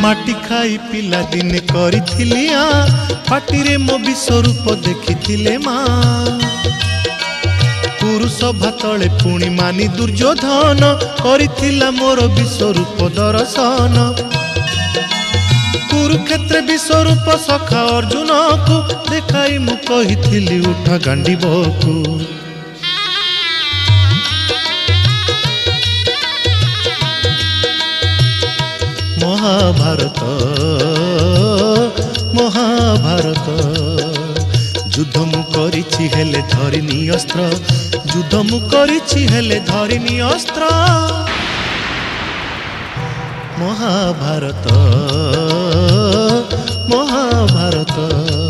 माटी खाई पिला दिने करिथिली पाटिरे मो विश्वरूप देखिथिले माँ पुरुष भातले पुणी मानी दुर्योधन करिथिला मोर विश्वरूप दर्शन कुरुक्षेत्र विश्वरूप सखा अर्जुन को देखाई मु कहिथिली उठा गांडीबकु महाभारत महाभारत युद्ध मु करिछि हेले धरिनी अस्त्र युद्ध मु करिछि हेले धरिनी अस्त्र महाभारत महाभारत।